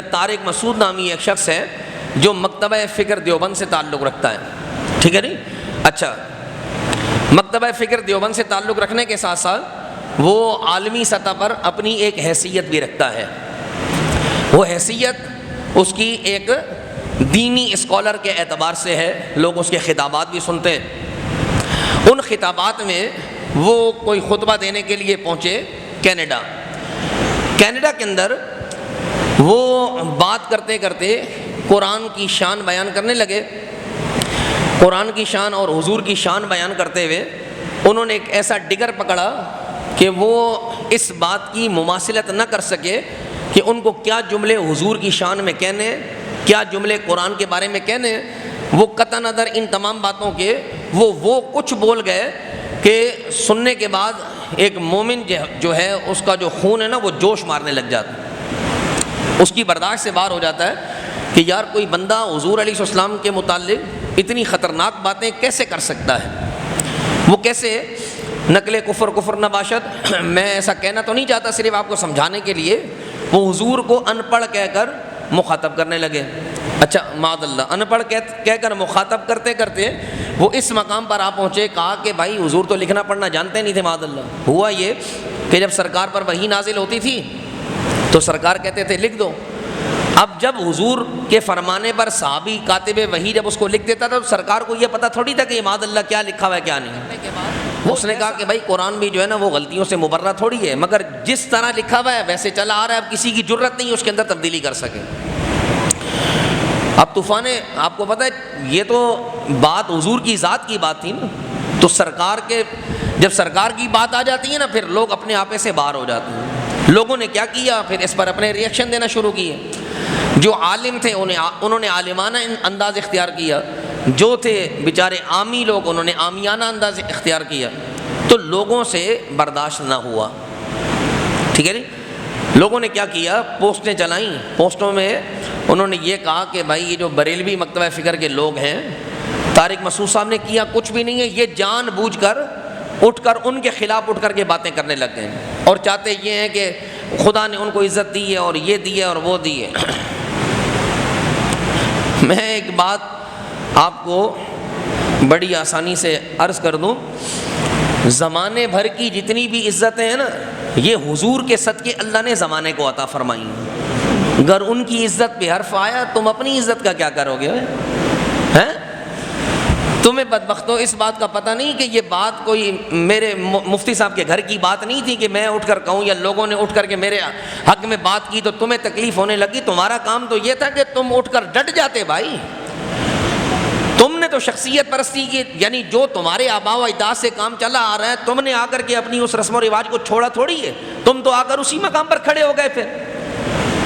طارق مسعود نامی ایک شخص ہے جو مکتبہ فکر دیوبند سے تعلق رکھتا ہے، ٹھیک ہے نہیں؟ اچھا، مکتبہ فکر دیوبند سے تعلق رکھنے کے ساتھ ساتھ وہ عالمی سطح پر اپنی ایک حیثیت بھی رکھتا ہے۔ وہ حیثیت اس کی ایک دینی اسکالر کے اعتبار سے ہے، لوگ اس کے خطابات بھی سنتے ہیں۔ ان خطابات میں وہ کوئی خطبہ دینے کے لیے پہنچے کینیڈا کے اندر، وہ بات کرتے کرتے قرآن کی شان بیان کرنے لگے۔ قرآن کی شان اور حضور کی شان بیان کرتے ہوئے انہوں نے ایک ایسا ڈگر پکڑا کہ وہ اس بات کی مماثلت نہ کر سکے کہ ان کو کیا جملے حضور کی شان میں کہنے، کیا جملے قرآن کے بارے میں کہنے۔ وہ قطع نظر ان تمام باتوں کے وہ کچھ بول گئے کہ سننے کے بعد ایک مومن جو ہے اس کا جو خون ہے نا وہ جوش مارنے لگ جاتا ہے، اس کی برداشت سے باہر ہو جاتا ہے کہ یار کوئی بندہ حضور علیہ السلام کے متعلق اتنی خطرناک باتیں کیسے کر سکتا ہے، وہ کیسے نقل کفر نباشد۔ میں ایسا کہنا تو نہیں چاہتا، صرف آپ کو سمجھانے کے لیے وہ حضور کو ان پڑھ کہہ کر مخاطب کرنے لگے۔ اچھا معاذ اللہ، ان پڑھ کہہ کر مخاطب کرتے کرتے وہ اس مقام پر آ پہنچے، کہا کہ بھائی حضور تو لکھنا پڑھنا جانتے نہیں تھے۔ معاذ اللہ، ہوا یہ کہ جب سرکار پر وحی نازل ہوتی تھی تو سرکار کہتے تھے لکھ دو۔ اب جب حضور کے فرمانے پر صحابی کاتب وحی جب اس کو لکھ دیتا تھا تو سرکار کو یہ پتہ تھوڑی تھا کہ معاذ اللہ کیا لکھا ہوا ہے کیا نہیں۔ اس نے کہا کہ بھائی قرآن بھی جو ہے نا وہ غلطیوں سے مبرہ تھوڑی ہے، مگر جس طرح لکھا ہوا ہے ویسے چلا آ رہا ہے، اب کسی کی جرت نہیں اس کے اندر تبدیلی کر سکے۔ اب طوفان، آپ کو پتہ ہے یہ تو بات حضور کی ذات کی بات تھی نا، تو سرکار کے جب سرکار کی بات آ جاتی ہے نا پھر لوگ اپنے آپے سے باہر ہو جاتے ہیں۔ لوگوں نے کیا کیا، پھر اس پر اپنے ریئیکشن دینا شروع کیے۔ جو عالم تھے انہوں نے عالمانہ انداز اختیار کیا، جو تھے بیچارے عامی لوگ انہوں نے عامیانہ انداز اختیار کیا، تو لوگوں سے برداشت نہ ہوا، ٹھیک ہے نہیں؟ لوگوں نے کیا کیا، پوسٹیں چلائیں۔ پوسٹوں میں انہوں نے یہ کہا کہ بھائی یہ جو بریلوی مکتبہ فکر کے لوگ ہیں، طارق مسعود صاحب نے کیا کچھ بھی نہیں ہے، یہ جان بوجھ کر اٹھ کر ان کے خلاف اٹھ کر کے باتیں کرنے لگ گئے ہیں، اور چاہتے یہ ہیں کہ خدا نے ان کو عزت دی ہے اور یہ دی ہے اور وہ دی ہے۔ میں ایک بات آپ کو بڑی آسانی سے عرض کر دوں، زمانے بھر کی جتنی بھی عزتیں ہیں نا یہ حضور کے صدقے اللہ نے زمانے کو عطا فرمائی ہیں۔ اگر ان کی عزت پہ حرف آیا تم اپنی عزت کا کیا کرو گے؟ ہیں تمہیں بدبختو اس بات کا پتہ نہیں کہ یہ بات کوئی میرے مفتی صاحب کے گھر کی بات نہیں تھی کہ میں اٹھ کر کہوں یا لوگوں نے اٹھ کر کے میرے حق میں بات کی تو تمہیں تکلیف ہونے لگی۔ تمہارا کام تو یہ تھا کہ تم اٹھ کر ڈٹ جاتے بھائی۔ تم نے تو شخصیت پرستی کی، یعنی جو تمہارے آباء و اجداد سے کام چلا آ رہا ہے تم نے آ کر کے اپنی اس رسم و رواج کو چھوڑا تھوڑی ہے، تم تو آ کر اسی مقام پر کھڑے ہو گئے۔ پھر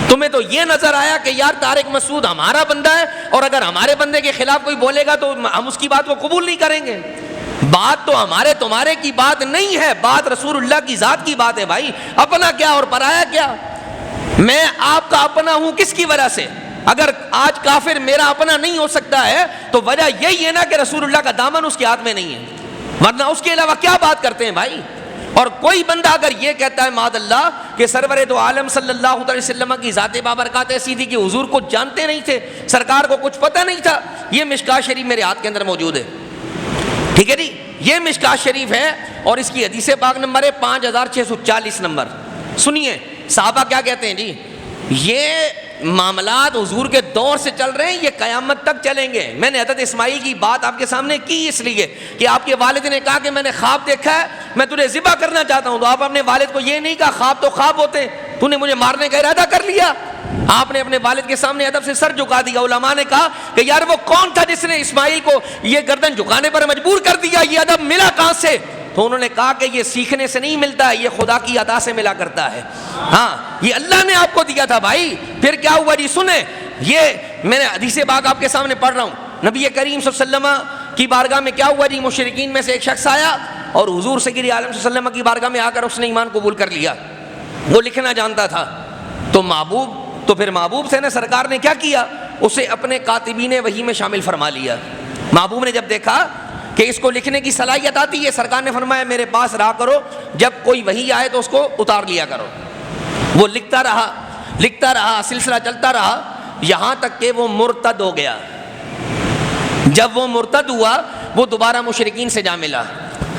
تمہیں تو یہ نظر آیا کہ یار طارق مسعود ہمارا بندہ ہے اور اگر ہمارے بندے کے خلاف کوئی بولے گا تو ہم اس کی بات کو قبول نہیں کریں گے۔ بات تو ہمارے تمہارے کی بات نہیں ہے، بات رسول اللہ کی ذات کی بات ہے بھائی۔ اپنا کیا اور پرایا کیا؟ میں آپ کا اپنا ہوں کس کی وجہ سے؟ اگر آج کافر میرا اپنا نہیں ہو سکتا ہے تو وجہ یہی ہے نا کہ رسول اللہ کا دامن اس کے ہاتھ میں نہیں ہے، ورنہ اس کے علاوہ کیا بات کرتے ہیں بھائی؟ اور کوئی بندہ اگر یہ کہتا ہے معاذ اللہ کہ سرور دو عالم صلی اللہ علیہ وسلم کی ذات بابرکات ایسی تھی کہ حضور کو جانتے نہیں تھے، سرکار کو کچھ پتہ نہیں تھا، یہ مشکات شریف میرے ہاتھ کے اندر موجود ہے، ٹھیک ہے جی؟ یہ مشکات شریف ہے اور اس کی حدیث پاک نمبر ہے 5640 نمبر۔ سنیے صحابہ کیا کہتے ہیں جی، یہ معاملات حضور کے دور سے چل رہے ہیں، یہ قیامت تک چلیں گے۔ میں نے حضرت اسماعیل کی بات آپ کے سامنے کی اس لیے کہ آپ کے والد نے کہا کہ میں نے خواب دیکھا ہے، میں تجھے ذبح کرنا چاہتا ہوں، تو آپ اپنے والد کو یہ نہیں کہا خواب تو خواب ہوتے، تو نے مجھے مارنے کا ارادہ کر لیا۔ آپ نے اپنے والد کے سامنے ادب سے سر جھکا دیا۔ علماء نے کہا کہ یار وہ کون تھا جس نے اسماعیل کو یہ گردن جھکانے پر مجبور کر دیا، یہ ادب ملا کہاں سے؟ تو انہوں نے کہا کہ یہ سیکھنے سے نہیں ملتا ہے، یہ خدا کی عطا سے ملا کرتا ہے، ہاں یہ اللہ نے آپ کو دیا تھا بھائی۔ پھر کیا ہوا جی؟ سنیں، یہ میں نے حدیث پاک آپ کے سامنے پڑھ رہا ہوں، نبی کریم صلی اللہ علیہ وسلم کی بارگاہ میں کیا ہوا جی؟ مشرکین میں سے ایک شخص آیا اور حضور سید عالم صلی اللہ علیہ وسلم کی بارگاہ میں آ کر اس نے ایمان قبول کر لیا۔ وہ لکھنا جانتا تھا تو پھر محبوب سے نے سرکار نے کیا کیا؟ اسے اپنے کاتبین وحی میں شامل فرما لیا۔ محبوب نے جب دیکھا کہ اس کو لکھنے کی صلاحیت آتی ہے، سرکار نے فرمایا میرے پاس رہا کرو، جب کوئی وحی آئے تو اس کو اتار لیا کرو۔ وہ لکھتا رہا، لکھتا رہا، سلسلہ چلتا رہا، یہاں تک کہ وہ مرتد ہو گیا۔ جب وہ مرتد ہوا وہ دوبارہ مشرکین سے جا ملا۔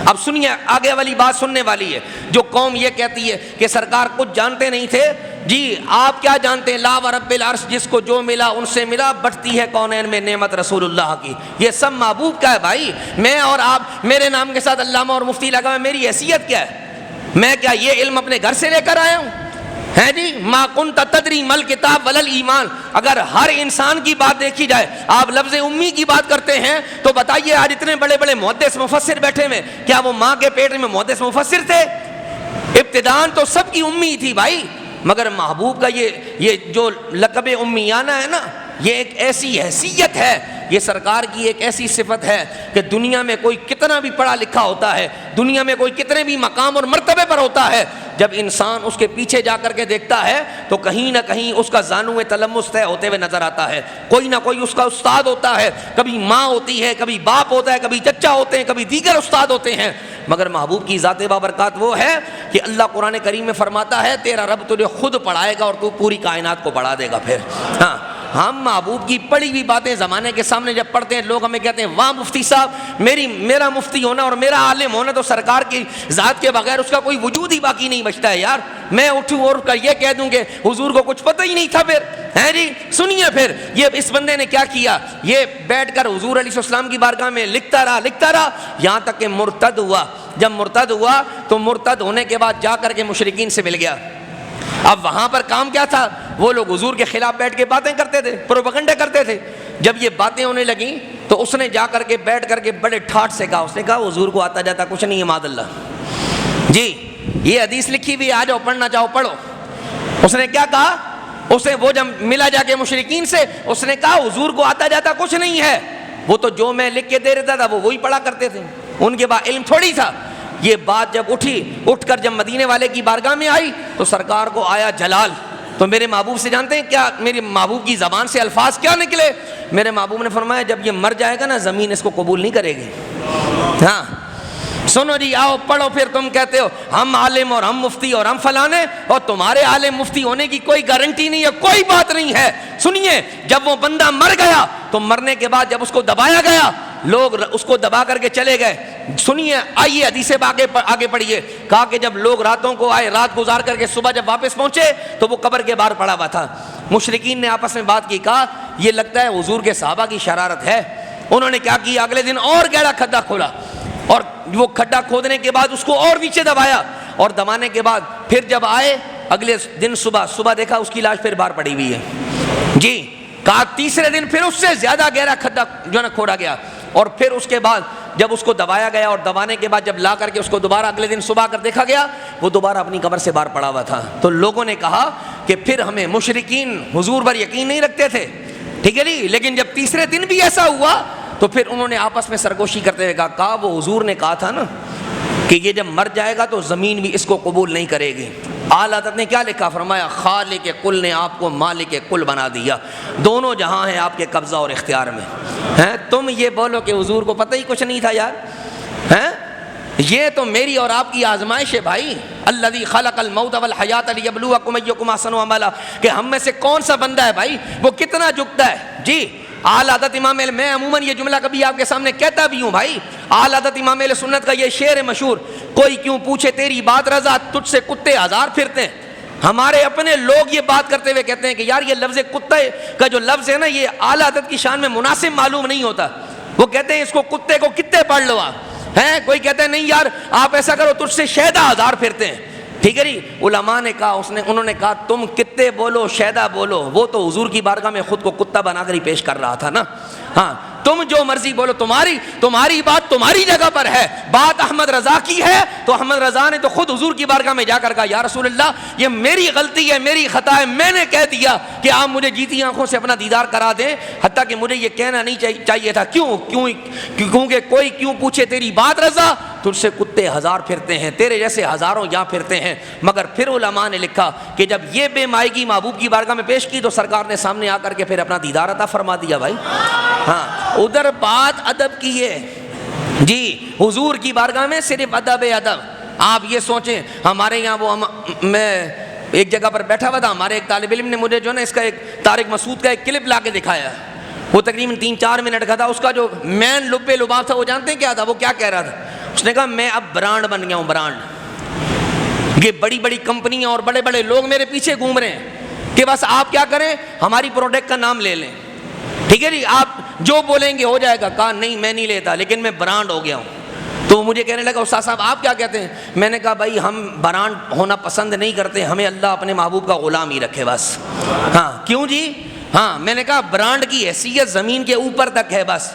اب سنیے آگے والی بات سننے والی ہے۔ جو قوم یہ کہتی ہے کہ سرکار کچھ جانتے نہیں تھے، جی آپ کیا جانتے ہیں؟ لا ورب العرش، جس کو جو ملا ان سے ملا، بٹتی ہے کونین میں نعمت رسول اللہ کی۔ یہ سب محبوب کا ہے بھائی۔ میں اور آپ میرے نام کے ساتھ علامہ اور مفتی لگا ہے، میری حیثیت کیا ہے؟ میں کیا یہ علم اپنے گھر سے لے کر آیا ہوں؟ ہے جی، ما کنت تدری مل کتاب ولل ایمان۔ اگر ہر انسان کی بات دیکھی جائے، آپ لفظ امی کی بات کرتے ہیں تو بتائیے آج اتنے بڑے بڑے محدث مفسر بیٹھے ہوئے، کیا وہ ماں کے پیٹ میں محدث مفسر تھے؟ ابتداءً تو سب کی امی تھی بھائی، مگر محبوب کا یہ جو لقب امیانہ ہے نا، یہ ایک ایسی حیثیت ہے، یہ سرکار کی ایک ایسی صفت ہے کہ دنیا میں کوئی کتنا بھی پڑھا لکھا ہوتا ہے، دنیا میں کوئی کتنے بھی مقام اور مرتبے پر ہوتا ہے، جب انسان اس کے پیچھے جا کر کے دیکھتا ہے تو کہیں نہ کہیں اس کا زانو تلمس طے ہوتے ہوئے نظر آتا ہے۔ کوئی نہ کوئی اس کا استاد ہوتا ہے، کبھی ماں ہوتی ہے، کبھی باپ ہوتا ہے، کبھی چچا ہوتے ہیں، کبھی دیگر استاد ہوتے ہیں، مگر محبوب کی ذات بابرکات وہ ہے کہ اللہ قرآن کریم میں فرماتا ہے تیرا رب تجھے خود پڑھائے گا اور تو پوری کائنات کو پڑھا دے گا۔ پھر ہاں، ہم محبوب کی پڑھی ہوئی باتیں زمانے کے سامنے جب پڑھتے ہیں، لوگ ہمیں کہتے ہیں واہ مفتی صاحب، میرا مفتی ہونا اور میرا عالم ہونا تو سرکار کی ذات کے بغیر اس کا کوئی وجود ہی باقی نہیں بچتا ہے یار۔ میں اٹھوں اور یہ کہہ دوں کہ حضور کو کچھ پتہ ہی نہیں تھا پھر، ہے جی۔ سنیے پھر یہ اس بندے نے کیا کیا، یہ بیٹھ کر حضور علیہ السلام کی بارگاہ میں لکھتا رہا یہاں تک کہ مرتد ہوا۔ جب مرتد ہوا تو مرتد ہونے کے بعد جا کر کے مشرکین سے مل گیا۔ اب وہاں پر کام کیا تھا؟ وہ لوگ حضور کے خلاف بیٹھ کے باتیں کرتے تھے، پروپیگنڈا کرتے تھے۔ جب یہ باتیں ہونے لگیں تو اس نے جا کر کے بیٹھ کر کے بڑے ٹھاٹ سے کہا، اس نے کہا حضور کو آتا جاتا کچھ نہیں ہے معاذ اللہ جی، یہ حدیث لکھی ہوئی، آ جاؤ پڑھنا چاہو پڑھو۔ اس نے کیا کہا؟ اسے وہ جب ملا جا کے مشرکین سے، اس نے کہا حضور کو آتا جاتا کچھ نہیں ہے، وہ تو جو میں لکھ کے دے رہتا تھا وہ وہی پڑھا کرتے تھے، ان کے بعد علم تھوڑی تھا۔ یہ بات جب اٹھ کر جب مدینے والے کی بارگاہ میں آئی تو سرکار کو آیا جلال۔ تو میرے محبوب سے جانتے ہیں کیا میرے محبوب کی زبان سے الفاظ کیا نکلے؟ میرے محبوب نے فرمایا جب یہ مر جائے گا نا زمین اس کو قبول نہیں کرے گی۔ ہاں سنو جی، آؤ پڑھو۔ پھر تم کہتے ہو ہم عالم اور ہم مفتی اور ہم فلانے، اور تمہارے عالم مفتی ہونے کی کوئی گارنٹی نہیں ہے، کوئی بات نہیں ہے۔ سنیے، جب وہ بندہ مر گیا تو مرنے کے بعد جب اس کو دبایا گیا، لوگ اس کو دبا کر کے چلے گئے۔ سنیے، آئیے حدیث آگے پڑھیے۔ کہا کہ جب لوگ راتوں کو آئے، رات گزار کر کے صبح جب واپس پہنچے تو وہ قبر کے باہر پڑا ہوا تھا۔ مشرکین نے آپس میں بات کی، کہا یہ لگتا ہے حضور کے صحابہ کی شرارت ہے۔ انہوں نے کیا کیا، اگلے دن اور گہرا کھڈا کھولا، اور وہ کھڈا کھودنے کے بعد اس کو اور نیچے دبایا، اور دبانے کے بعد پھر جب آئے اگلے دن صبح دیکھا اس کی لاش پھر باہر پڑی ہوئی ہے جی۔ کہا تیسرے دن پھر اس سے زیادہ گہرا کھڈا جو ہے نا کھودا گیا، اور پھر اس کے بعد جب اس کو دبایا گیا اور دبانے کے بعد جب لا کر کے اس کو دوبارہ اگلے دن صبح کر دیکھا گیا، وہ دوبارہ اپنی قبر سے باہر پڑا ہوا تھا۔ تو لوگوں نے کہا کہ پھر ہمیں مشرکین حضور پر یقین نہیں رکھتے تھے، ٹھیک ہے جی، لیکن جب تیسرے دن بھی ایسا ہوا تو پھر انہوں نے آپس میں سرگوشی کرتے ہوئے کہا وہ حضور نے کہا تھا نا کہ یہ جب مر جائے گا تو زمین بھی اس کو قبول نہیں کرے گی۔ اعلیٰ حضرت نے کیا لکھا، فرمایا خالق کل نے آپ کو مالک کل بنا دیا، دونوں جہاں ہیں آپ کے قبضہ اور اختیار میں ہیں۔ تم یہ بولو کہ حضور کو پتہ ہی کچھ نہیں تھا یار، ہیں؟ یہ تو میری اور آپ کی آزمائش ہے بھائی۔ الذی خلق الموت والحیات لیبلوکم ایکم احسن عملا، کہ ہم میں سے کون سا بندہ ہے بھائی وہ کتنا جھکتا ہے جی۔ اعلیٰ حضرت امام میں عموماً یہ جملہ کبھی آپ کے سامنے کہتا بھی ہوں بھائی، اعلیٰ حضرت امام اہل سنت کا یہ شعر مشہور، کوئی کیوں پوچھے تیری بات رضا، تجھ سے کتے ہزار پھرتے ہیں۔ ہمارے اپنے لوگ یہ بات کرتے ہوئے کہتے ہیں کہ یار یہ لفظ کتے کا جو لفظ ہے نا یہ اعلیٰ حضرت کی شان میں مناسب معلوم نہیں ہوتا۔ وہ کہتے ہیں اس کو کتے کو کتے پڑھ لو آپ، ہیں؟ کوئی کہتے ہیں نہیں یار آپ ایسا کرو تجھ سے شہدہ ہزار پھرتے ہیں، ٹھیک ہے جی۔ علماء نے کہا انہوں نے کہا تم کتے بولو شہدہ بولو، وہ تو حضور کی بارگاہ میں خود کو کتا بنا کر ہی پیش کر رہا تھا نا۔ ہاں تم جو مرضی بولو، تمہاری بات تمہاری جگہ پر ہے۔ بات احمد رضا کی ہے تو احمد رضا نے تو خود حضور کی بارگاہ میں جا کر کہا یا رسول اللہ یہ میری غلطی ہے، میری خطا ہے، میں نے کہہ دیا کہ آپ مجھے جیتی آنکھوں سے اپنا دیدار کرا دیں، حتیٰ کہ مجھے یہ کہنا نہیں چاہیے تھا۔ کیونکہ کوئی کیوں پوچھے تیری بات رضا، تجھ سے کتے ہزار پھرتے ہیں، تیرے جیسے ہزاروں یہاں پھرتے ہیں۔ مگر پھر علماء نے لکھا کہ جب یہ بے مائگی محبوب کی بارگاہ میں پیش کی تو سرکار نے سامنے آ کر کے پھر اپنا دیدار عطا فرما دیا بھائی۔ ہاں ادھر بات ادب کی ہے جی، حضور کی بارگاہ میں صرف ادب۔ آپ یہ سوچیں ہمارے یہاں وہ میں ایک جگہ پر بیٹھا ہوا تھا, ہمارے ایک طالب علم نے مجھے جو ہے نا اس کا ایک طارق مسعود کا ایک کلپ لا کے دکھایا, وہ تقریباً 3-4 منٹ کا تھا. اس کا جو مین لب لباب تھا وہ جانتے ہیں کیا تھا؟ وہ کیا کہہ رہا تھا؟ اس نے کہا میں اب برانڈ بن گیا ہوں, برانڈ. یہ بڑی بڑی کمپنیاں اور بڑے بڑے لوگ میرے پیچھے گھوم رہے ہیں کہ بس آپ کیا کریں, ہماری پروڈکٹ کا نام لے لیں, ٹھیک ہے جی, آپ جو بولیں گے ہو جائے گا. کہا نہیں میں نہیں لیتا, لیکن میں برانڈ ہو گیا ہوں. تو وہ مجھے کہنے لگا استاد صاحب آپ کیا کہتے ہیں؟ میں نے کہا بھائی ہم برانڈ ہونا پسند نہیں کرتے, ہمیں اللہ اپنے محبوب کا غلام ہی رکھے بس. ہاں کیوں جی؟ ہاں میں نے کہا برانڈ کی حیثیت زمین کے اوپر تک ہے بس.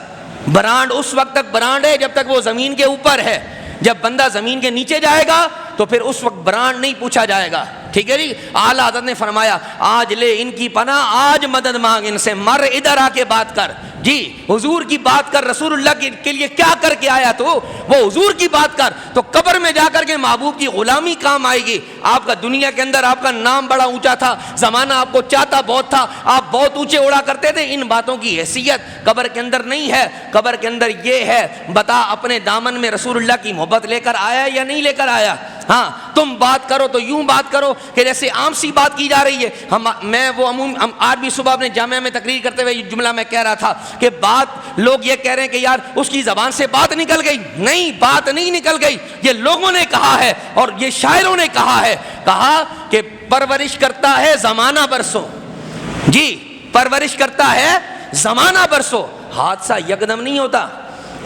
برانڈ اس وقت تک برانڈ ہے جب تک وہ زمین کے اوپر ہے. جب بندہ زمین کے نیچے جائے گا تو پھر اس وقت برانڈ نہیں پوچھا جائے گا, ٹھیک ہے جی. اعلیٰ حضرت نے فرمایا آج لے ان کی پناہ, آج مدد مانگ ان سے, مر ادھر آ کے بات کر. جی حضور کی بات کر, رسول اللہ کے لیے کیا کر کے آیا تو وہ حضور کی بات کر, تو قبر میں جا کر کے محبوب کی غلامی کام آئے گی. آپ کا دنیا کے اندر آپ کا نام بڑا اونچا تھا, زمانہ آپ کو چاہتا بہت تھا, آپ بہت اونچے اڑا کرتے تھے, ان باتوں کی حیثیت قبر کے اندر نہیں ہے. قبر کے اندر یہ ہے, بتا اپنے دامن میں رسول اللہ کی محبت لے کر آیا یا نہیں لے کر آیا. ہاں تم بات کرو تو یوں بات کرو کہ جیسے عام سی بات کی جا رہی ہے. میں وہ آج بھی صبح اپنے جامعہ میں تقریر کرتے ہوئے یہ جملہ میں کہہ رہا تھا کہ بات لوگ یہ کہہ رہے ہیں کہ یار اس کی زبان سے بات نکل گئی. نہیں, بات نہیں نکل گئی, یہ لوگوں نے کہا ہے اور یہ شاعروں نے کہا ہے. کہا کہ پرورش کرتا ہے زمانہ برسوں, جی پرورش کرتا ہے زمانہ برسوں, حادثہ یکدم نہیں ہوتا,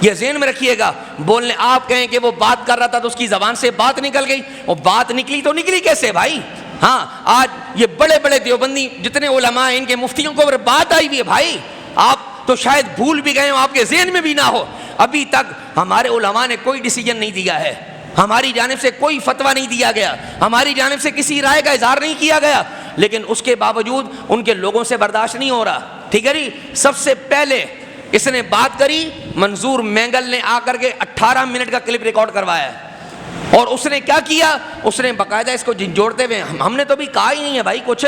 یہ ذہن میں رکھیے گا. بولنے آپ کہیں کہ وہ بات کر رہا تھا تو اس کی زبان سے بات نکل گئی, وہ بات نکلی تو نکلی کیسے بھائی؟ ہاں آج یہ بڑے بڑے دیوبندی جتنے علماء ہیں ان کے مفتیوں کو بات آئی ہوئی ہے بھائی. آپ تو شاید بھول بھی گئے ہو, آپ کے ذہن میں بھی نہ ہو. ابھی تک ہمارے علماء نے کوئی ڈیسیجن نہیں دیا ہے, ہماری جانب سے کوئی فتویٰ نہیں دیا گیا, ہماری جانب سے کسی رائے کا اظہار نہیں کیا گیا, لیکن اس کے باوجود ان کے لوگوں سے برداشت نہیں ہو رہا. ٹھیک ہے جی. سب سے پہلے اس نے بات کری, منظور مینگل نے آ کر کے 18 منٹ کا کلپ ریکارڈ کروایا ہے, اور اس نے کیا کیا, اس نے باقاعدہ اس کو جھنجھوڑتے ہوئے, ہم نے تو بھی کہا ہی نہیں ہے بھائی کچھ,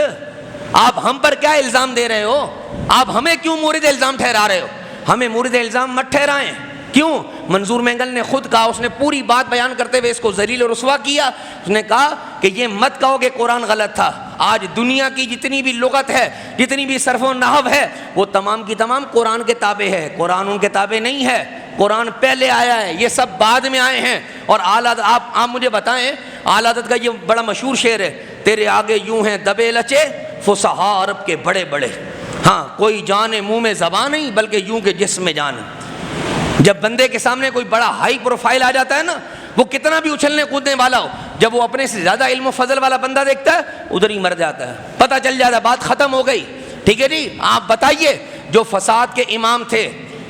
آپ ہم پر کیا الزام دے رہے ہو, آپ ہمیں کیوں مورد الزام ٹھہرا رہے ہو؟ ہمیں مورد الزام مت ٹھہرائیں. کیوں؟ منظور مینگل نے خود کہا, اس نے پوری بات بیان کرتے ہوئے اس کو ذلیل و رسوا کیا. اس نے کہا کہ یہ مت کہو کہ قرآن غلط تھا. آج دنیا کی جتنی بھی لغت ہے, جتنی بھی صرف و نحو ہے, وہ تمام کی تمام قرآن کے تابع ہے. قرآن ان کے تابع نہیں ہے, قرآن پہلے آیا ہے, یہ سب بعد میں آئے ہیں. اور اعلیٰ آپ مجھے بتائیں, اعلیٰ حضرت کا یہ بڑا مشہور شعر ہے, تیرے آگے یوں ہیں دبے لچے فصحاء عرب کے بڑے بڑے, ہاں کوئی جانے منہ میں زبان نہیں بلکہ یوں کہ جسم میں جان. جب بندے کے سامنے کوئی بڑا ہائی پروفائل آ جاتا ہے نا, وہ کتنا بھی اچھلنے کودنے والا ہو, جب وہ اپنے سے زیادہ علم و فضل والا بندہ دیکھتا ہے ادھر ہی مر جاتا ہے, پتہ چل جاتا ہے بات ختم ہو گئی. ٹھیک ہے جی. آپ بتائیے, جو فساد کے امام تھے,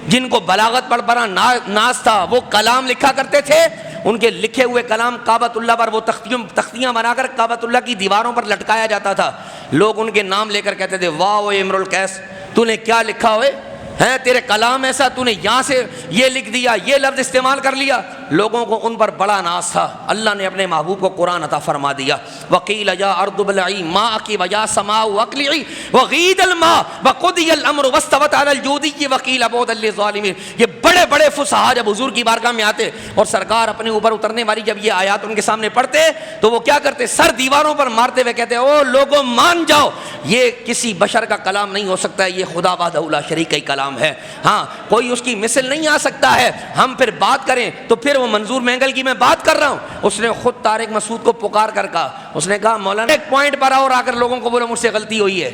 جن کو بلاغت پر بڑا ناز تھا, وہ کلام لکھا کرتے تھے, ان کے لکھے ہوئے کلام کعبۃ اللہ پر وہ تختیاں بنا کر کعبۃ اللہ کی دیواروں پر لٹکایا جاتا تھا. لوگ ان کے نام لے کر کہتے تھے واہ امر القیس, تو نے کیا لکھا ہوئے ہے, تیرے کلام ایسا, تو نے یہاں سے یہ لکھ دیا, یہ لفظ استعمال کر لیا. لوگوں کو ان پر بڑا ناز تھا. اللہ نے اپنے محبوب کو قرآن عطا فرما دیا. وقیل یا ارض ابلعی ماءک ویا سماء اقلعی وغید الماء وقضی الامر واستوت علی الجودی وقیل بعدا للظالمین. یہ بڑے بڑے فصحاء جب حضور کی بارگاہ میں آتے اور سرکار اپنے اوپر اترنے والی جب یہ آیات ان کے سامنے پڑھتے تو وہ کیا کرتے, سر دیواروں پر مارتے ہوئے کہتے او لوگوں مان جاؤ, یہ کسی بشر کا کلام نہیں ہو سکتا ہے, یہ خدا وحدہ لا شریک کا کلام ہے. ہاں کوئی اس کی مثل نہیں آ سکتا ہے. ہم پھر بات کریں تو پھر وہ منظور مینگل کی میں بات کر رہا ہوں, اس نے خود طارق مسعود کو پکار کر کہا, اس نے کہا مولانا ایک پوائنٹ پر آؤ اور آ کر لوگوں کو بولو مجھ سے غلطی ہوئی ہے,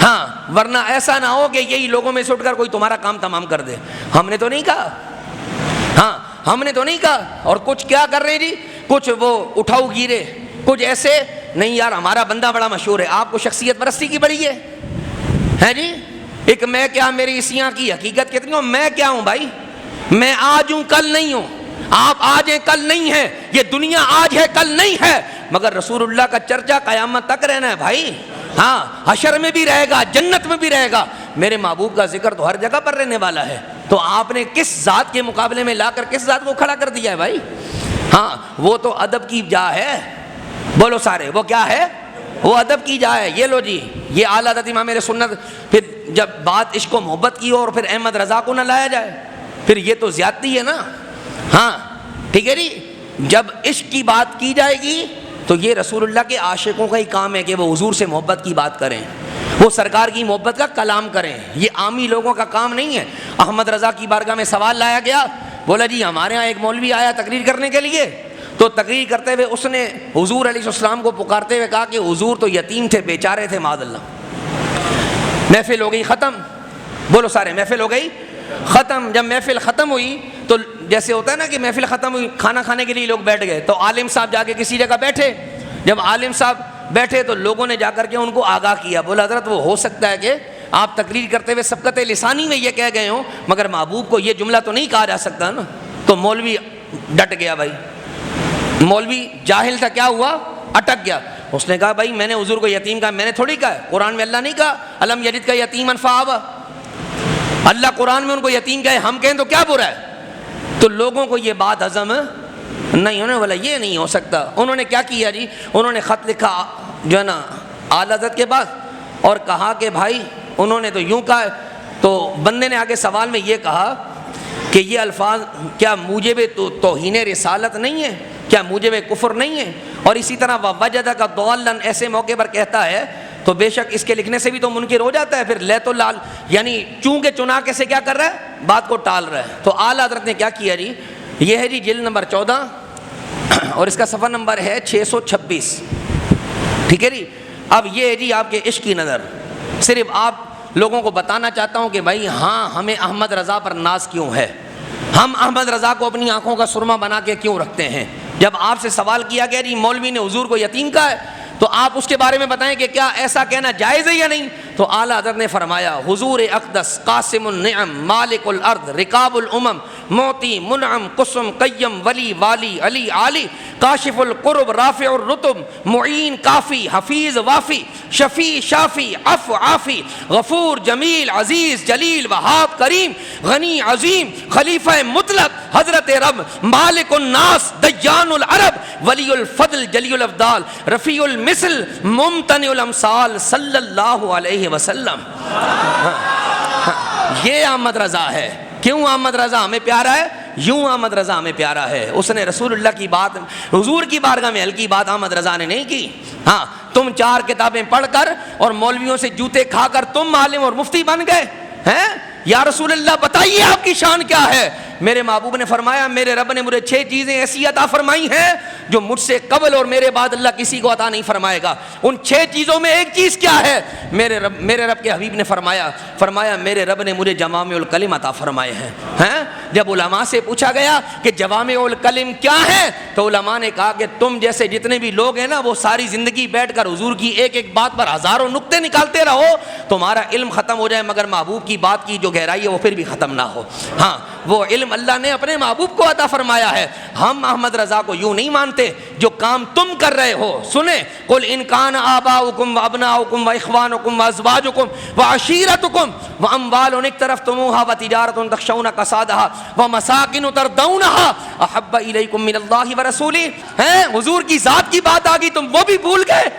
ہاں ورنہ ایسا نہ ہو کہ یہی لوگوں میں سے اٹھ کر کوئی تمہارا کام تمام کر دے. ہم نے تو نہیں کہا, ہاں ہم نے تو نہیں کہا. اور کچھ کیا کر رہے ہیں جی, کچھ وہ اٹھاؤ گیرے, کچھ ایسے نہیں یار ہمارا بندہ بڑا مشہور ہے, آپ کو شخصیت پرستی کی بڑی ہے جی. ایک میں کیا میری اسیاں کی حقیقت کتنی ہوں, میں کیا ہوں بھائی, میں آج ہوں کل نہیں ہوں, آپ آج ہیں کل نہیں ہیں, یہ دنیا آج ہے کل نہیں ہے, مگر رسول اللہ کا چرچا قیامت تک رہنا ہے بھائی. ہاں حشر میں بھی رہے گا, جنت میں بھی رہے گا. میرے محبوب کا ذکر تو ہر جگہ پر رہنے والا ہے. تو آپ نے کس ذات کے مقابلے میں لا کر کس ذات کو کھڑا کر دیا ہے بھائی. ہاں وہ تو ادب کی جا ہے, بولو سارے, وہ کیا ہے, وہ ادب کی جا ہے. یہ لو جی, یہ اعلیٰ حضرت امام میرے سنت. پھر جب بات عشق و محبت کی اور پھر احمد رضا کو نہ لایا جائے, پھر یہ تو زیادتی ہے نا. ہاں ٹھیک ہے جی. جب عشق کی بات کی جائے گی تو یہ رسول اللہ کے عاشقوں کا ہی کام ہے کہ وہ حضور سے محبت کی بات کریں، وہ سرکار کی محبت کا کلام کریں، یہ عامی لوگوں کا کام نہیں ہے۔ احمد رضا کی بارگاہ میں سوال لایا گیا، بولا جی ہمارے ہاں ایک مولوی آیا تقریر کرنے کے لیے، تو تقریر کرتے ہوئے اس نے حضور علیہ السلام کو پکارتے ہوئے کہا کہ حضور تو یتیم تھے، بیچارے تھے معاذ اللہ۔ محفل ہو گئی ختم، بولو سارے، محفل ہو گئی ختم۔ جب محفل ختم ہوئی تو جیسے ہوتا ہے نا کہ محفل ختم ہوئی، کھانا کھانے کے لیے لوگ بیٹھ گئے، تو عالم صاحب جا کے کسی جگہ بیٹھے۔ جب عالم صاحب بیٹھے تو لوگوں نے جا کر کے ان کو آگاہ کیا، بولا حضرت وہ ہو سکتا ہے کہ آپ تقریر کرتے ہوئے سبقت لسانی میں یہ کہہ گئے ہوں، مگر محبوب کو یہ جملہ تو نہیں کہا جا سکتا نا۔ تو مولوی ڈٹ گیا، بھائی مولوی جاہل تھا، کیا ہوا؟ اٹک گیا۔ اس نے کہا بھائی میں نے حضور کو یتیم کہا، میں نے تھوڑی کہا ہے، قرآن میں اللہ نہیں کہا الم یجد کا یتیما فآویٰ، اللہ قرآن میں ان کو یتیم کہے، ہم کہیں تو کیا برا ہے؟ تو لوگوں کو یہ بات ہضم نہیں ہونے والا، یہ نہیں ہو سکتا۔ انہوں نے کیا کیا جی، انہوں نے خط لکھا جو ہے نا اعلی حضرت کے پاس اور کہا کہ بھائی انہوں نے تو یوں کہا ہے۔ تو بندے نے آگے سوال میں یہ کہا کہ یہ الفاظ کیا موجب توہین رسالت نہیں ہے، کیا موجب کفر نہیں ہے؟ اور اسی طرح وَوَجَدَكَ ضَالًّا ایسے موقع پر کہتا ہے تو بے شک اس کے لکھنے سے بھی تو منکر ہو جاتا ہے۔ پھر لیت لال یعنی چونکہ چنا کے سے کیا کر رہا ہے، بات کو ٹال رہا ہے۔ تو اعلیٰ حضرت نے کیا کیا جی، یہ ہے جی جلد نمبر 14 اور اس کا صفحہ نمبر ہے 626، ٹھیک ہے جی۔ اب یہ ہے جی آپ کے عشق کی نظر، صرف آپ لوگوں کو بتانا چاہتا ہوں کہ بھائی ہاں ہمیں احمد رضا پر ناز کیوں ہے، ہم احمد رضا کو اپنی آنکھوں کا سرما بنا کے کیوں رکھتے ہیں۔ جب آپ سے سوال کیا گیا جی مولوی نے حضور کو یتیم کہا ہے تو آپ اس کے بارے میں بتائیں کہ کیا ایسا کہنا جائز ہے یا نہیں۔ تو اعلیٰ حضرت نے فرمایا حضور اقدس قاسم النعم مالک الارض رکاب الامم موتی منعم قسم قیم ولی والی علی عالی کاشف القرب رافع الرتب معین کافی حفیظ وافی شفیع شافی عفو عافی غفور جمیل عزیز جلیل وہاب کریم غنی عظیم خلیفہ مطلق حضرت رب مالک الناس دیان العرب ولی الفضل جلی الافضال رفیع المثل ممتنع الامثال صلی اللہ علیہ وسلم۔ یہ احمد رضا ہے۔ کیوں احمد رضا ہمیں پیارا ہے؟ یوں احمد رضا ہمیں پیارا ہے، اس نے رسول اللہ کی بات حضور کی بارگاہ میں ہلکی بات احمد رضا نے نہیں کی۔ ہاں تم 4 کتابیں پڑھ کر اور مولویوں سے جوتے کھا کر تم عالم اور مفتی بن گئے ہیں۔ یا رسول اللہ بتائیے آپ کی شان کیا ہے؟ میرے محبوب نے فرمایا میرے رب نے مجھے 6 چیزیں ایسی عطا فرمائی ہیں جو مجھ سے قبل اور میرے بعد اللہ کسی کو عطا نہیں فرمائے گا۔ ان 6 چیزوں میں ایک چیز کیا ہے؟ میرے رب کے حبیب نے فرمایا میرے رب نے مجھے جوامع الکلم عطا فرمائے ہیں۔ جب علماء سے پوچھا گیا کہ جوامع الکلم کیا ہے تو علماء نے کہا کہ تم جیسے جتنے بھی لوگ ہیں نا وہ ساری زندگی بیٹھ کر حضور کی ایک ایک بات پر ہزاروں نقطے نکالتے رہو، تمہارا علم ختم ہو جائے مگر محبوب کی بات کی جو گہرائی ہے وہ پھر بھی ختم نہ ہو۔ ہاں وہ علم اللہ نے اپنے محبوب کو عطا فرمایا ہے۔ ہم احمد رضا کو یوں نہیں مانتے جو کام تم کر رہے ہو۔ سنیں قل ان کان آباؤکم وابناؤکم واخوانکم وازواجکم وعشیرتکم واموال اقترفتموها وتجارۃ تخشون کسادها ومساکن ترضونها احب الیکم من اللہ ورسولہ۔ حضور کی ذات کی بات آ گئی تم وہ بھی بھول گئے۔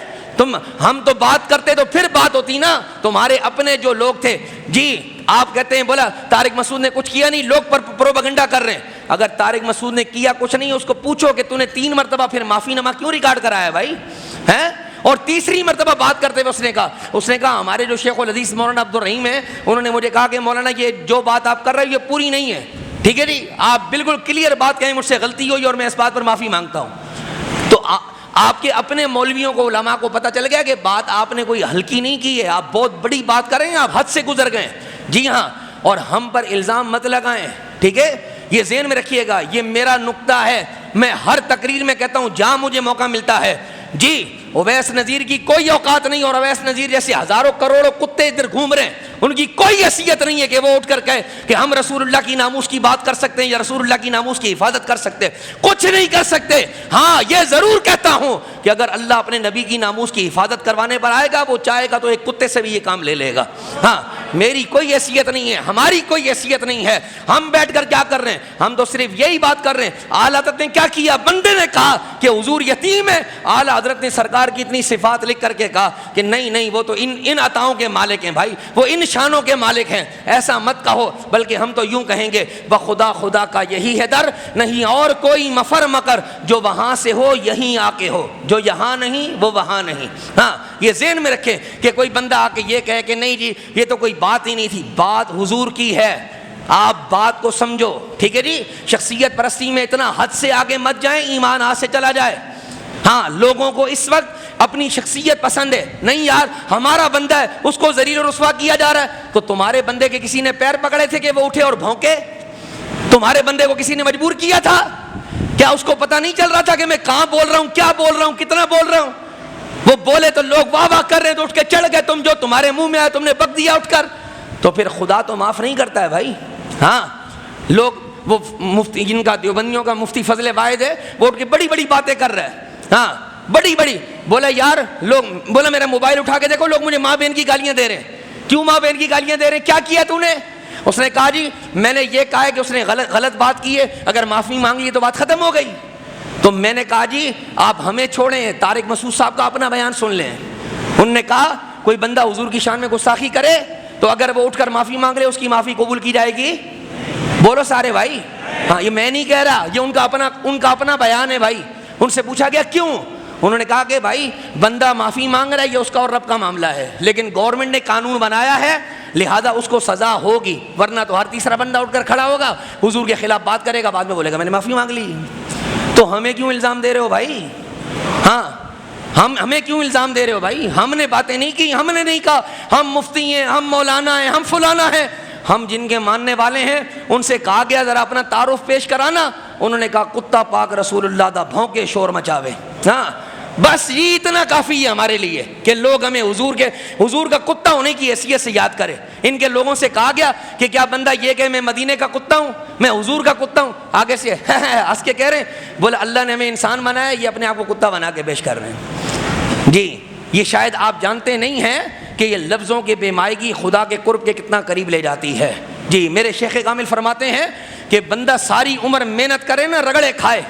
ہم تو بات کرتے تو پھر بات ہوتی نا، تمہارے اپنے جو لوگ تھے جی آپ کہتے ہیں بولا طارق مسعود نے کچھ کیا نہیں، لوگ پر پروپیگنڈا کر رہے ہیں۔ اگر طارق مسعود نے کیا کچھ نہیں اس کو پوچھو کہ تو نے 3 مرتبہ پھر معافی نامہ کیوں ریکارڈ کرایا بھائی ہیں؟ اور تیسری مرتبہ بات کرتے ہوئے اس نے کہا ہمارے جو شیخ الحدیث مولانا عبد الرحیم ہیں انہوں نے مجھے کہا کہ مولانا یہ جو بات آپ کر رہے ہو یہ پوری نہیں ہے، ٹھیک ہے جی آپ بالکل کلیئر بات کہیں مجھ سے غلطی ہوئی اور میں اس بات پر معافی مانگتا ہوں۔ تو آپ کے اپنے مولویوں کو علماء کو پتہ چل گیا کہ بات آپ نے کوئی ہلکی نہیں کی ہے، آپ بہت بڑی بات کر رہے ہیں، آپ حد سے گزر گئے۔ جی ہاں، اور ہم پر الزام مت لگائیں، ٹھیک ہے، یہ ذہن میں رکھیے گا، یہ میرا نقطہ ہے، میں ہر تقریر میں کہتا ہوں جہاں مجھے موقع ملتا ہے۔ جی اویس نذیر کی کوئی اوقات نہیں، اور اویس نذیر جیسے ہزاروں کروڑوں کتے ادھر گھوم رہے ہیں ان کی کوئی حیثیت نہیں ہے کہ وہ اٹھ کر کہے کہ ہم رسول اللہ کی ناموس کی بات کر سکتے ہیں یا رسول اللہ کی ناموس کی حفاظت کر سکتے ہیں، کچھ نہیں کر سکتے۔ ہاں یہ ضرور کہتا ہوں کہ اگر اللہ اپنے نبی کی ناموس کی حفاظت کروانے پر آئے گا وہ چاہے گا تو ایک کتے سے بھی یہ کام لے لے گا۔ ہاں میری کوئی حیثیت نہیں ہے، ہماری کوئی حیثیت نہیں ہے، ہم بیٹھ کر کیا کر رہے ہیں؟ ہم تو صرف یہی بات کر رہے ہیں اعلیٰ حضرت نے کیا کیا، بندے نے کہا کہ حضور یتیم ہے، اعلیٰ حضرت نے سرکار کی اتنی صفات لکھ کر کے کہا کہ نہیں نہیں وہ تو ان عطاؤں کے مالک ہیں بھائی، وہ ان شانوں کے مالک ہیں، ایسا مت کہو، بلکہ ہم تو یوں کہیں گے بخدا خدا کا یہی ہے در، نہیں اور کوئی مفر مکر، جو وہاں سے ہو یہیں آ کے ہو، جو یہاں نہیں وہ وہاں نہیں۔ ہاں یہ ذہن میں رکھیں کہ کوئی بندہ آ کے یہ کہے کہ نہیں جی یہ تو کوئی بات ہی نہیں تھی، بات حضور کی ہے، آپ بات کو سمجھو، ٹھیک ہے جی۔ شخصیت پرستی میں اتنا حد سے آگے مت جائیں ایمان ہاتھ سے چلا جائے۔ ہاں لوگوں کو اس وقت اپنی شخصیت پسند ہے، نہیں یار ہمارا بندہ ہے اس کو ذلیل و رسوا کیا جا رہا ہے، تو تمہارے بندے کے کسی نے پیر پکڑے تھے کہ وہ اٹھے اور بھونکے؟ تمہارے بندے کو کسی نے مجبور کیا تھا؟ کیا اس کو پتہ نہیں چل رہا تھا کہ میں کہاں بول رہا ہوں، کیا بول رہا ہوں، کتنا بول رہا ہوں؟ وہ بولے تو لوگ واہ واہ کر رہے تو اٹھ کے چڑھ گئے، تم جو تمہارے منہ میں آیا تم نے بک دیا اٹھ کر، تو پھر خدا تو معاف نہیں کرتا ہے بھائی۔ ہاں لوگ وہ مفتی جن کا دیوبندیوں کا مفتی فضل واحد ہے وہ اٹھ کے بڑی بڑی باتیں کر رہے ہیں، ہاں بڑی بڑی، بولا یار لوگ، بولا میرا موبائل اٹھا کے دیکھو لوگ مجھے ماں بہن کی گالیاں دے رہے ہیں، کیوں ماں بہن کی گالیاں دے رہے ہیں، کیا کیا تو نے؟ اس نے کہا جی میں نے یہ کہا ہے کہ اس نے غلط بات کی ہے، اگر معافی مانگ لی تو بات ختم ہو گئی۔ تو میں نے کہا جی آپ ہمیں چھوڑیں، طارق مسعود صاحب کا اپنا بیان سن لیں۔ انہوں نے کہا کوئی بندہ حضور کی شان میں گستاخی کرے تو اگر وہ اٹھ کر معافی مانگ لے اس کی معافی قبول کی جائے گی؟ بولو سارے بھائی۔ ہاں یہ میں نہیں کہہ رہا، یہ ان کا اپنا بیان ہے بھائی۔ ان سے پوچھا گیا کیوں؟ انہوں نے کہا کہ بھائی بندہ معافی مانگ رہا ہے یہ اس کا اور رب کا معاملہ ہے، لیکن گورنمنٹ نے قانون بنایا ہے لہذا اس کو سزا ہوگی، ورنہ تو ہر تیسرا بندہ اٹھ کر کھڑا ہوگا حضور کے خلاف بات کرے گا، بعد میں بولے گا میں نے معافی مانگ لی۔ تو ہمیں کیوں الزام دے رہے ہو بھائی؟ ہاں ہمیں کیوں الزام دے رہے ہو بھائی؟ ہم نے باتیں نہیں کی، ہم نے نہیں کہا ہم مفتی ہیں، ہم مولانا ہیں، ہم فلانا ہیں۔ ہم جن کے ماننے والے ہیں ان سے کہا گیا ذرا اپنا تعارف پیش کرانا، انہوں نے کہا کتا پاک رسول اللہ دا بھونکے شور مچاوے۔ ہاں بس یہ اتنا کافی ہے ہمارے لیے کہ لوگ ہمیں حضور کا کتا ہونے کی حیثیت سے یاد کرے۔ ان کے لوگوں سے کہا گیا کہ کیا بندہ یہ کہ میں مدینے کا کتا ہوں، میں حضور کا کتا ہوں، آگے سے ہنس کے کہہ رہے ہیں بولے اللہ نے ہمیں انسان بنایا، یہ اپنے آپ کو کتا بنا کے پیش کر رہے ہیں۔ جی یہ شاید آپ جانتے نہیں ہیں کہ یہ لفظوں کی بے مائگی خدا کے قرب کے کتنا قریب لے جاتی ہے۔ جی میرے شیخ کامل فرماتے ہیں کہ بندہ ساری عمر محنت کرے نا، رگڑے کھائے،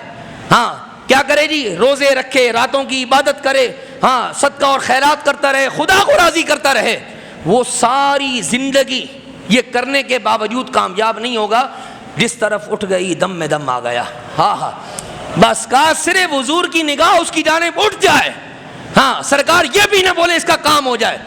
ہاں کیا کرے جی، روزے رکھے، راتوں کی عبادت کرے، ہاں صدقہ اور خیرات کرتا رہے، خدا کو راضی کرتا رہے، وہ ساری زندگی یہ کرنے کے باوجود کامیاب نہیں ہوگا۔ جس طرف اٹھ گئی دم میں دم آ گیا، ہاں ہاں بس کا صرف حضور کی نگاہ اس کی جانب اٹھ جائے، ہاں سرکار یہ بھی نہ بولے اس کا کام ہو جائے،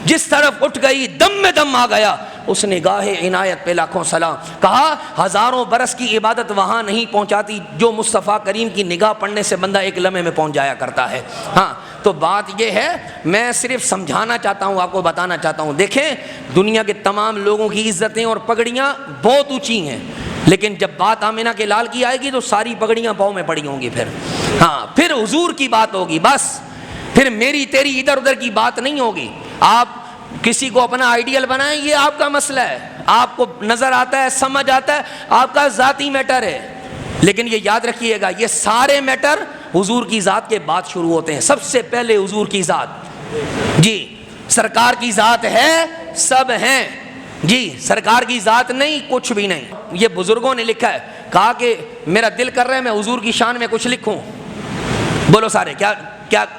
جس طرف اٹھ گئی دم میں دم آ گیا، اس نگاہ عنایت پہ لاکھوں سلام۔ کہا ہزاروں برس کی عبادت وہاں نہیں پہنچاتی جو مصطفیٰ کریم کی نگاہ پڑنے سے بندہ ایک لمحے میں پہنچ جایا کرتا ہے۔ ہاں تو بات یہ ہے، میں صرف سمجھانا چاہتا ہوں، آپ کو بتانا چاہتا ہوں، دیکھیں دنیا کے تمام لوگوں کی عزتیں اور پگڑیاں بہت اونچی ہیں، لیکن جب بات آمنہ کے لال کی آئے گی تو ساری پگڑیاں پاؤں میں پڑی ہوں گی، پھر حضور کی بات ہوگی، بس پھر میری تیری ادھر ادھر کی بات نہیں ہوگی۔ آپ کسی کو اپنا آئیڈیل بنائیں یہ آپ کا مسئلہ ہے، آپ کو نظر آتا ہے، سمجھ آتا ہے، آپ کا ذاتی میٹر ہے، لیکن یہ یاد رکھیے گا یہ سارے میٹر حضور کی ذات کے بعد شروع ہوتے ہیں۔ سب سے پہلے حضور کی ذات، جی سرکار کی ذات ہے، سب ہیں، جی سرکار کی ذات نہیں کچھ بھی نہیں۔ یہ بزرگوں نے لکھا ہے، کہا کہ میرا دل کر رہا ہے میں حضور کی شان میں کچھ لکھوں، بولو سارے کیا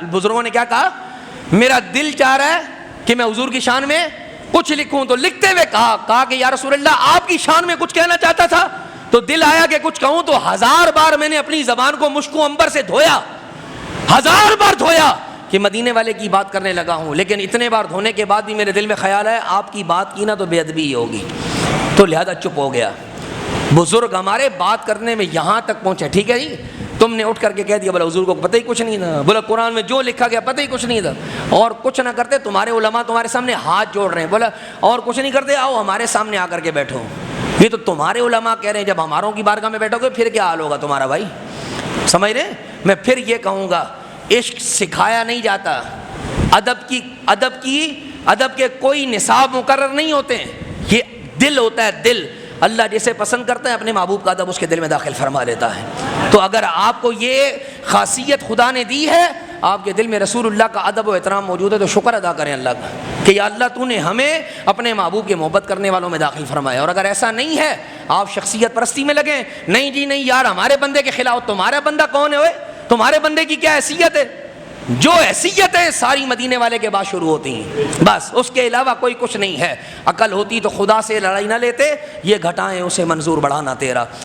بزرگوں نے کیا کہا؟ میرا دل چاہ رہا ہے کہ میں حضور کی شان میں کچھ لکھوں، تو لکھتے ہوئے کہا کہ یا رسول اللہ آپ کی شان میں کچھ کہنا چاہتا تھا، تو دل آیا کہ کچھ کہوں، تو 1000 بار میں نے اپنی زبان کو مشک و عنبر سے دھویا، 1000 بار دھویا کہ مدینے والے کی بات کرنے لگا ہوں، لیکن اتنے بار دھونے کے بعد بھی میرے دل میں خیال ہے آپ کی بات کی نا تو بے ادبی ہی ہوگی، تو لہذا چپ ہو گیا۔ بزرگ ہمارے بات کرنے میں یہاں تک پہنچے، ٹھیک ہے جی تم نے اٹھ کر کے کہہ دیا بولا حضور کو پتہ ہی کچھ نہیں تھا، بولا قرآن میں جو لکھا گیا پتہ ہی کچھ نہیں تھا، اور کچھ نہ کرتے تمہارے علماء تمہارے سامنے ہاتھ جوڑ رہے ہیں، بولا اور کچھ نہیں کرتے آؤ ہمارے سامنے آ کر کے بیٹھو، یہ تو تمہارے علماء کہہ رہے ہیں، جب ہماروں کی بارگاہ میں بیٹھو گے پھر کیا حال ہوگا تمہارا بھائی، سمجھ رہے؟ میں پھر یہ کہوں گا عشق سکھایا نہیں جاتا، ادب کے کوئی نصاب مقرر نہیں ہوتے ہیں، یہ دل ہوتا ہے، دل اللہ جسے پسند کرتا ہے اپنے محبوب کا ادب اس کے دل میں داخل فرما لیتا ہے۔ تو اگر آپ کو یہ خاصیت خدا نے دی ہے، آپ کے دل میں رسول اللہ کا ادب و احترام موجود ہے، تو شکر ادا کریں اللہ کا۔ کہ یا اللہ تو نے ہمیں اپنے محبوب کے محبت کرنے والوں میں داخل فرمایا. اور اگر ایسا نہیں ہے آپ شخصیت پرستی میں لگیں, نہیں جی نہیں یار ہمارے بندے کے خلاف, تمہارا بندہ کون ہے اوئے؟ تمہارے بندے کی کیا حیثیت ہے؟ جو حیثیتیں ساری مدینے والے کے بعد شروع ہوتی ہیں, بس اس کے علاوہ کوئی کچھ نہیں ہے. عقل ہوتی تو خدا سے لڑائی نہ لیتے, یہ گھٹائیں اسے منظور بڑھانا تیرا.